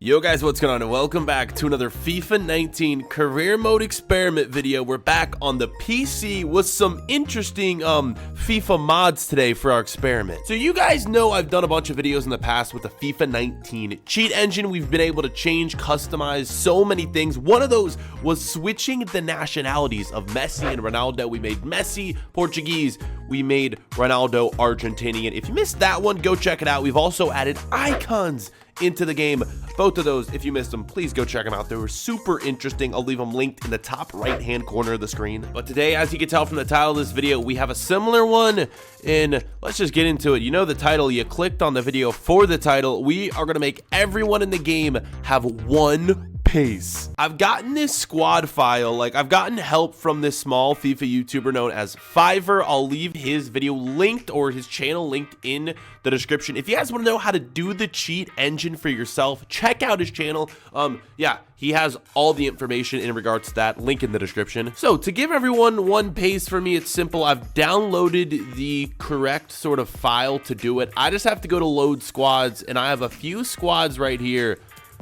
Yo guys, what's going on, and welcome back to another FIFA 19 career mode experiment video. We're back on the PC with some interesting FIFA mods today for our experiment. So you guys know I've done a bunch of videos in the past with the FIFA 19 cheat engine. We've been able to change, customize so many things. One of those was switching the nationalities of Messi and Ronaldo. We made Messi Portuguese, we made Ronaldo Argentinian. If you missed that one, go check it out. We've also added icons into the game. Both of those, if you missed them, please go check them out. They were super interesting. I'll leave them linked in the top right hand corner of the screen. But today, as you can tell from the title of this video, we have a similar one, and let's just get into it. You know the title, you clicked on the video for the title. We are going to make everyone in the game have one pace. I've gotten this squad file, I've gotten help from this small FIFA YouTuber known as Fiverr. I'll leave his video linked, or his channel linked, in the description. If you guys want to know how to do the cheat engine for yourself, check out his channel. Yeah, he has all the information in regards to that, link in the description. So to give everyone one pace, for me, it's simple. I've downloaded the correct sort of file to do it. I just have to go to load squads, and I have a few squads right here.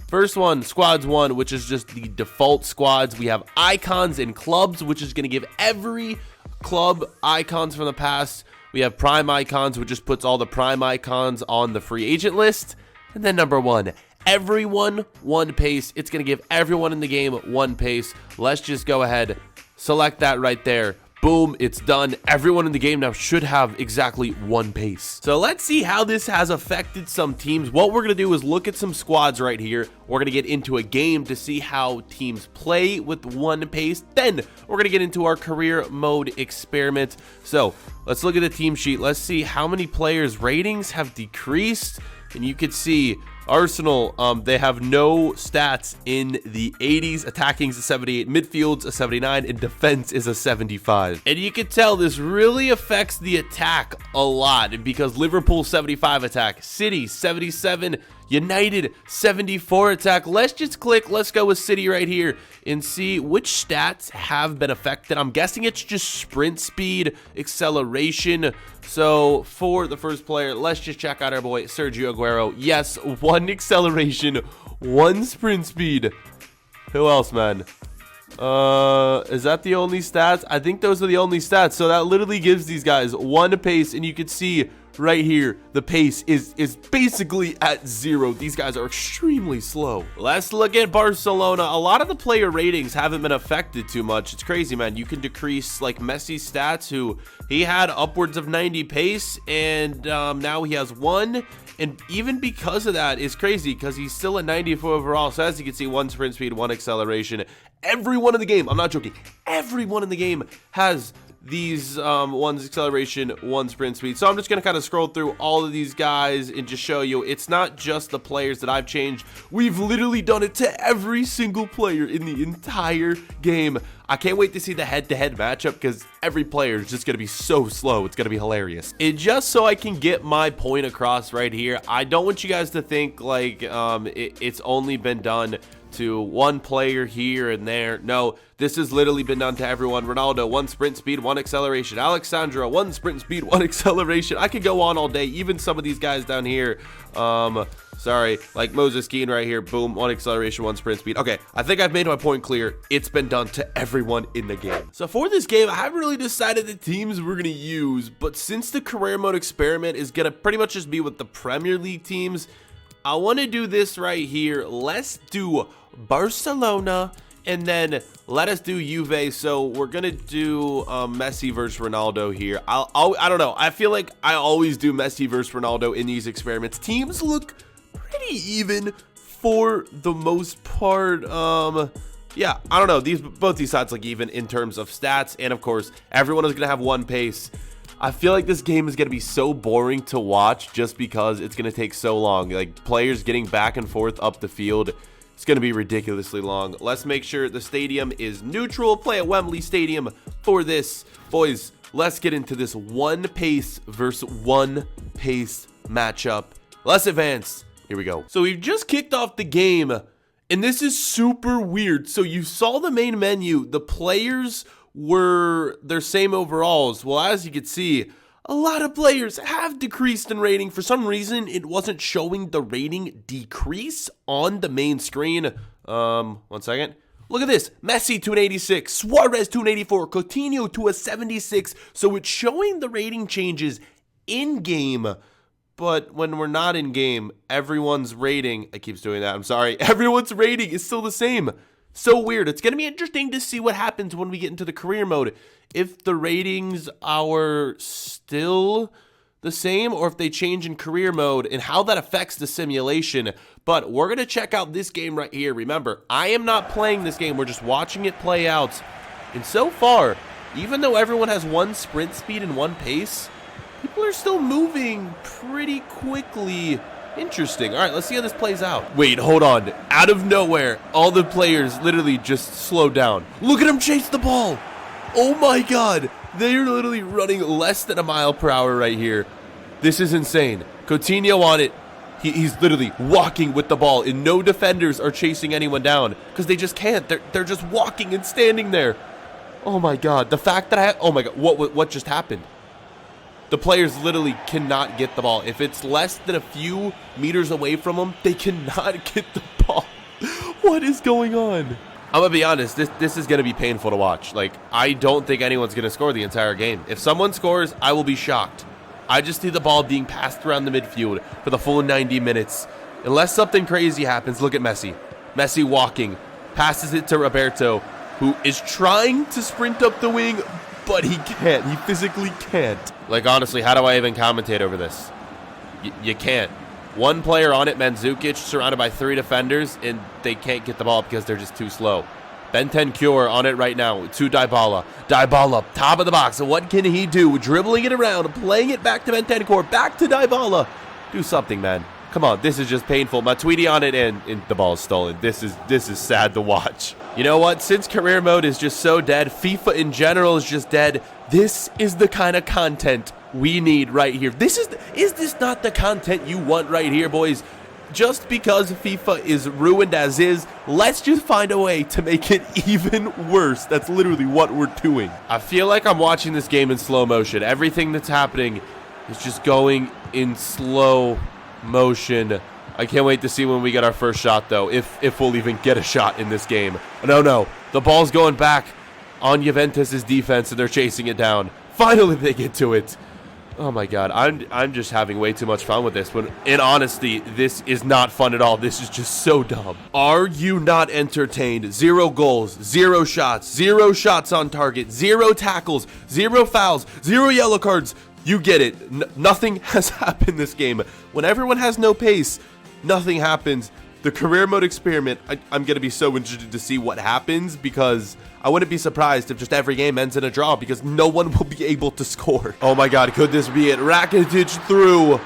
First one, squads 1, which is just the default squads. We have icons and clubs, which is going to give every club icons from the past. We have prime icons, which just puts all the prime icons on the free agent list. And then number 1, everyone one pace. It's going to give everyone in the game one pace. Let's just go ahead, select that right there. Boom, it's done. Everyone in the game now should have exactly one pace. So let's see how this has affected some teams. What we're going to do is look at some squads right here. We're going to get into a game to see how teams play with one pace. Then we're going to get into our career mode experiment. So let's look at the team sheet. Let's see how many players' ratings have decreased. And you can see Arsenal, they have no stats in the 80s. Attacking's a 78, midfield's a 79, and defense is a 75. And you can tell this really affects the attack a lot, because Liverpool 75 attack, City 77, United 74 attack. Let's just let's go with City right here and see which stats have been affected. I'm guessing it's just sprint speed, acceleration. So for the first player, let's just check out our boy Sergio Aguero. Yes, 1 acceleration, 1 sprint speed. Who else, man? Is that the only stats? I think those are the only stats. So that literally gives these guys 1 pace, and you can see right here, the pace is basically at 0. These guys are extremely slow. Let's look at Barcelona. A lot of the player ratings haven't been affected too much. It's crazy, man. You can decrease like Messi's stats, who he had upwards of 90 pace, and now he has 1. And even because of that, is crazy, because he's still at 94 overall. So as you can see, 1 sprint speed, 1 acceleration. Everyone in the game, I'm not joking, everyone in the game has these 1 acceleration, 1 sprint speed. So I'm just gonna kind of scroll through all of these guys and just show you it's not just the players that I've changed. We've literally done it to every single player in the entire game. I can't wait to see the head-to-head matchup, because every player is just gonna be so slow. It's gonna be hilarious. And just so I can get my point across right here, I don't want you guys to think like it's only been done to one player here and there. No, this has literally been done to everyone. Ronaldo, 1 sprint speed, 1 acceleration. Alexandra, 1 sprint speed, 1 acceleration. I could go on all day. Even some of these guys down here, sorry, like Moses Keane right here, boom, 1 acceleration, 1 sprint speed. Okay, I think I've made my point clear. It's been done to everyone in the game. So for this game, I haven't really decided the teams we're gonna use, but since the career mode experiment is gonna pretty much just be with the Premier League teams, I want to do this right here. Let's do Barcelona, and then let us do Juve. So we're gonna do Messi versus Ronaldo here. I don't know, I feel like I always do Messi versus Ronaldo in these experiments. Teams look pretty even for the most part. Yeah, I don't know, both these sides look even in terms of stats, and of course everyone is gonna have 1 pace. I feel like this game is going to be so boring to watch, just because it's going to take so long. Like, players getting back and forth up the field, it's going to be ridiculously long. Let's make sure the stadium is neutral. Play at Wembley Stadium for this. Boys, let's get into this 1 pace versus 1 pace matchup. Let's advance. Here we go. So we've just kicked off the game, and this is super weird. So you saw the main menu. The players were their same overalls. Well, as you can see, a lot of players have decreased in rating. For some reason, it wasn't showing the rating decrease on the main screen. 1 second. Look at this. Messi to an 86, Suarez to an 84, Coutinho to a 76. So it's showing the rating changes in-game. But when we're not in-game, everyone's rating, it keeps doing that, I'm sorry, everyone's rating is still the same. So weird. It's going to be interesting to see what happens when we get into the career mode. If the ratings are still the same or if they change in career mode and how that affects the simulation. But we're going to check out this game right here. Remember, I am not playing this game. We're just watching it play out. And so far, even though everyone has one sprint speed and one pace, people are still moving pretty quickly. Interesting. All right, let's see how this plays out. Wait, hold on. Out of nowhere, all the players literally just slowed down. Look at them chase the ball. Oh my God. They're literally running less than a mile per hour right here. This is insane. Coutinho on it. He's literally walking with the ball, and no defenders are chasing anyone down because they just can't. They're just walking and standing there. Oh my God. The fact that oh my God, what just happened? The players literally cannot get the ball. If it's less than a few meters away from them, they cannot get the ball. What is going on? I'm going to be honest, this is going to be painful to watch. Like, I don't think anyone's going to score the entire game. If someone scores, I will be shocked. I just see the ball being passed around the midfield for the full 90 minutes. Unless something crazy happens, look at Messi. Messi walking, passes it to Roberto, who is trying to sprint up the wing, but he can't. He physically can't. Like, honestly, how do I even commentate over this? You can't. One player on it, Mandzukic, surrounded by 3 defenders, and they can't get the ball because they're just too slow. Bentancur on it right now to Dybala. Dybala, top of the box. So what can he do? Dribbling it around, playing it back to Bentancur, back to Dybala. Do something, man. Come on, this is just painful. Matuidi on it, and the ball is stolen. This is sad to watch. You know what? Since career mode is just so dead, FIFA in general is just dead. This is the kind of content we need right here. Is this not the content you want right here, boys? Just because FIFA is ruined as is, let's just find a way to make it even worse. That's literally what we're doing. I feel like I'm watching this game in slow motion. Everything that's happening is just going in slow motion. I can't wait to see when we get our first shot, though, if we'll even get a shot in this game. No. The ball's going back on Juventus' defense, and they're chasing it down. Finally, they get to it. Oh my God, I'm just having way too much fun with this. When, in honesty, this is not fun at all. This is just so dumb. Are you not entertained? 0 goals, 0 shots, 0 shots on target, 0 tackles, 0 fouls, 0 yellow cards. You get it. Nothing has happened this game. When everyone has no pace, nothing happens. The career mode experiment, I'm going to be so interested to see what happens, because I wouldn't be surprised if just every game ends in a draw because no one will be able to score. Oh my God, could this be it? Rakitic through.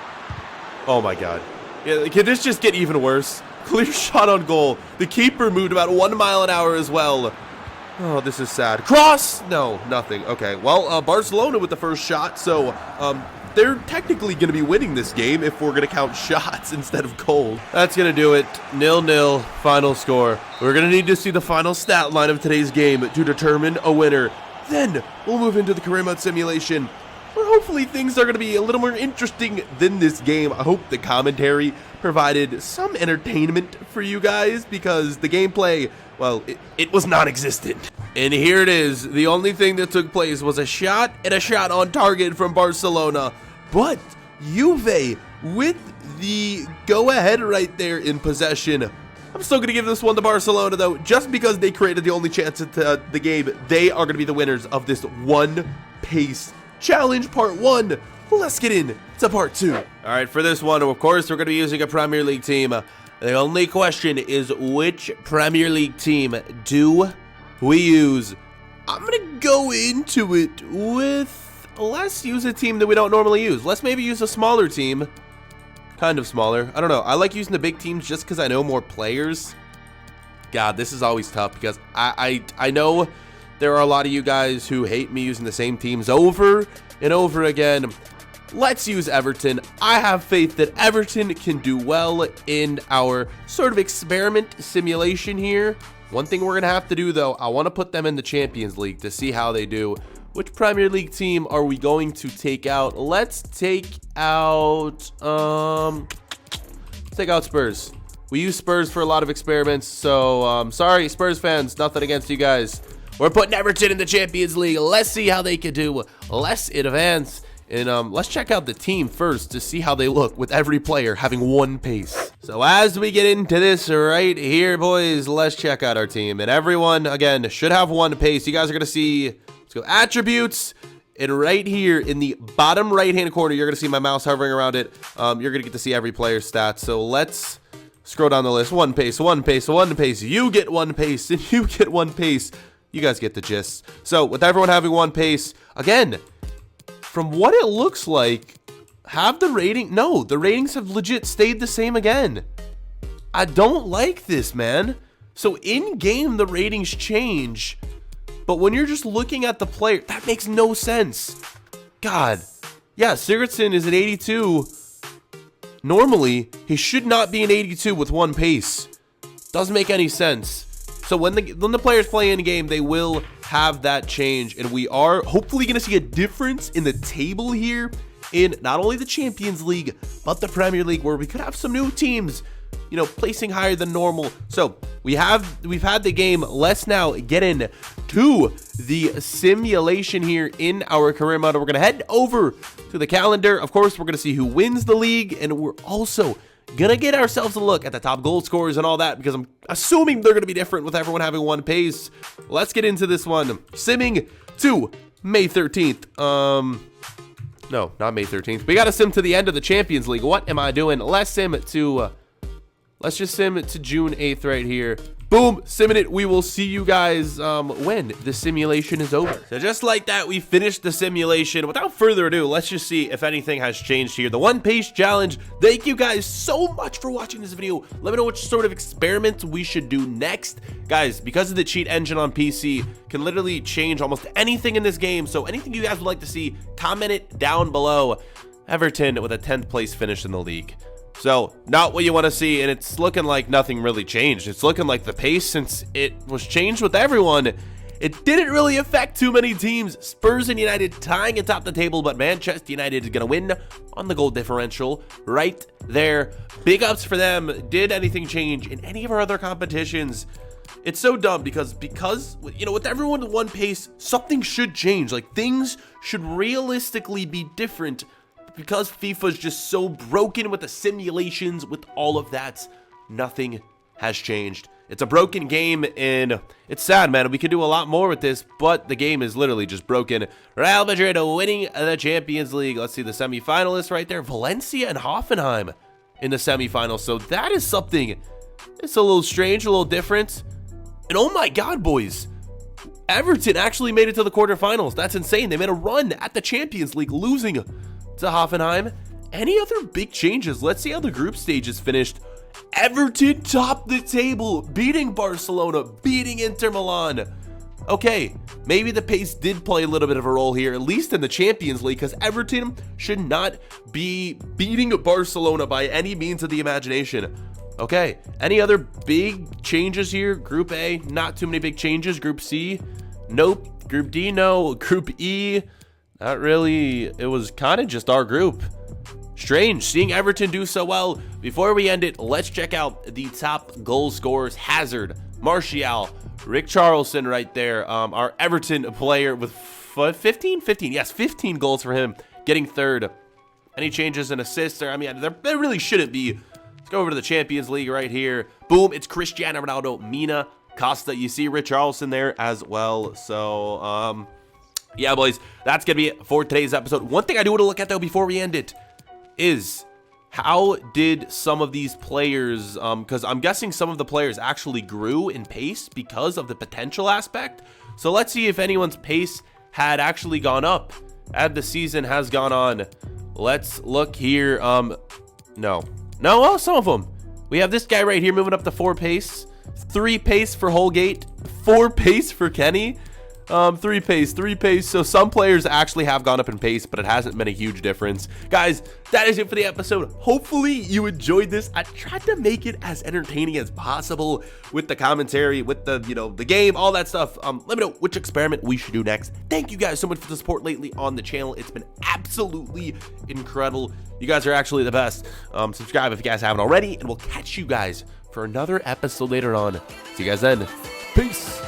Oh my God. Yeah, can this just get even worse? Clear shot on goal. The keeper moved about 1 mile an hour as well. Oh, this is sad. Cross! No, nothing. Okay, well, Barcelona with the first shot, so they're technically going to be winning this game if we're going to count shots instead of goals. That's going to do it. 0-0, final score. We're going to need to see the final stat line of today's game to determine a winner. Then we'll move into the career mode simulation, where hopefully things are going to be a little more interesting than this game. I hope the commentary provided some entertainment for you guys, because the gameplay, well, it was non-existent. And here it is. The only thing that took place was a shot and a shot on target from Barcelona. But Juve with the go-ahead right there in possession. I'm still going to give this one to Barcelona, though, just because they created the only chance at the game. They are going to be the winners of this one pace challenge part 1. Let's get in to part 2. All right, for this one, of course, we're going to be using a Premier League team. The only question is, which Premier League team do we use? I'm going to go into it with, let's use a team that we don't normally use. Let's maybe use a smaller team. Kind of smaller. I don't know. I like using the big teams just because I know more players. God, this is always tough because I know there are a lot of you guys who hate me using the same teams over and over again. Let's use Everton. I have faith that Everton can do well in our sort of experiment simulation here. One thing we're going to have to do, though, I want to put them in the Champions League to see how they do. Which Premier League team are we going to take out? Let's take out Spurs. We use Spurs for a lot of experiments, so sorry, Spurs fans, nothing against you guys. We're putting Everton in the Champions League. Let's see how they can do. Let's advance. And let's check out the team first to see how they look with every player having 1 pace. So as we get into this right here, boys, let's check out our team. And everyone, again, should have 1 pace. You guys are going to see, let's go attributes. And right here in the bottom right-hand corner, you're going to see my mouse hovering around it. You're going to get to see every player's stats. So let's scroll down the list. 1 pace, 1 pace, 1 pace. You get 1 pace, and you get 1 pace. You guys get the gist. So with everyone having 1 pace, again, from what it looks like, the ratings have legit stayed the same again. I don't like this, man. So in-game, the ratings change. But when you're just looking at the player, that makes no sense. God. Yeah, Sigurdsson is an 82. Normally, he should not be an 82 with 1 pace. Doesn't make any sense. So when the players play in game, they will have that change. And we are hopefully going to see a difference in the table here in not only the Champions League, but the Premier League, where we could have some new teams, you know, placing higher than normal. So we've had the game. Let's now get in to the simulation here in our career mode. We're going to head over to the calendar. Of course, we're going to see who wins the league, and we're also going to get ourselves a look at the top goal scorers and all that, because I'm assuming they're going to be different with everyone having 1 pace. Let's get into this one. Simming to May 13th. No, not May 13th. We got to sim to the end of the Champions League. What am I doing? Let's sim to let's just sim to June 8th right here. Boom, simming it. We will see you guys when the simulation is over. So just like that, we finished the simulation. Without further ado, let's just see if anything has changed here. The 1 pace challenge. Thank you guys so much for watching this video. Let me know which sort of experiments we should do next. Guys, because of the cheat engine on PC, can literally change almost anything in this game. So anything you guys would like to see, comment it down below. Everton with a 10th place finish in the league. So, not what you want to see, and it's looking like nothing really changed. It's looking like the pace, since it was changed with everyone, it didn't really affect too many teams. Spurs and United tying atop the table, but Manchester United is going to win on the goal differential right there. Big ups for them. Did anything change in any of our other competitions? It's so dumb because, you know, with everyone with 1 pace, something should change. Like, things should realistically be different. Because FIFA's just so broken with the simulations, with all of that, nothing has changed. It's a broken game, and it's sad, man. We could do a lot more with this, but the game is literally just broken. Real Madrid winning the Champions League. Let's see the semifinalists right there. Valencia and Hoffenheim in the semifinals. So that is something, it's a little strange, a little different. And oh my God, boys. Everton actually made it to the quarterfinals. That's insane. They made a run at the Champions League, losing to Hoffenheim. Any other big changes? Let's see how the group stage is finished. Everton topped the table, beating Barcelona, beating Inter Milan. Okay, maybe the pace did play a little bit of a role here, at least in the Champions League, because Everton should not be beating Barcelona by any means of the imagination. Okay, any other big changes here? Group A, not too many big changes. Group C, nope. Group D, no. Group E, not really. It was kind of just our group. Strange seeing Everton do so well. Before we end it, let's check out the top goal scorers. Hazard, Martial, Rick Charlson right there. Our Everton player with 15? Yes, 15 goals for him, getting third. Any changes in assists? I mean, there really shouldn't be. Let's go over to the Champions League right here. Boom, it's Cristiano Ronaldo, Mina, Costa. You see Rick Charlson there as well. So, yeah, boys, that's going to be it for today's episode. One thing I do want to look at, though, before we end it is how did some of these players, because I'm guessing some of the players actually grew in pace because of the potential aspect. So let's see if anyone's pace had actually gone up as the season has gone on. Let's look here. No, well, some of them. We have this guy right here moving up to 4 pace, 3 pace for Holgate, 4 pace for Kenny. 3 pace. So some players actually have gone up in pace, but it hasn't been a huge difference. Guys, that is it for the episode. Hopefully you enjoyed this. I tried to make it as entertaining as possible with the commentary, with the, the game, all that stuff. Let me know which experiment we should do next. Thank you guys so much for the support lately on the channel. It's been absolutely incredible. You guys are actually the best. Subscribe if you guys haven't already, and we'll catch you guys for another episode later on. See you guys then. Peace.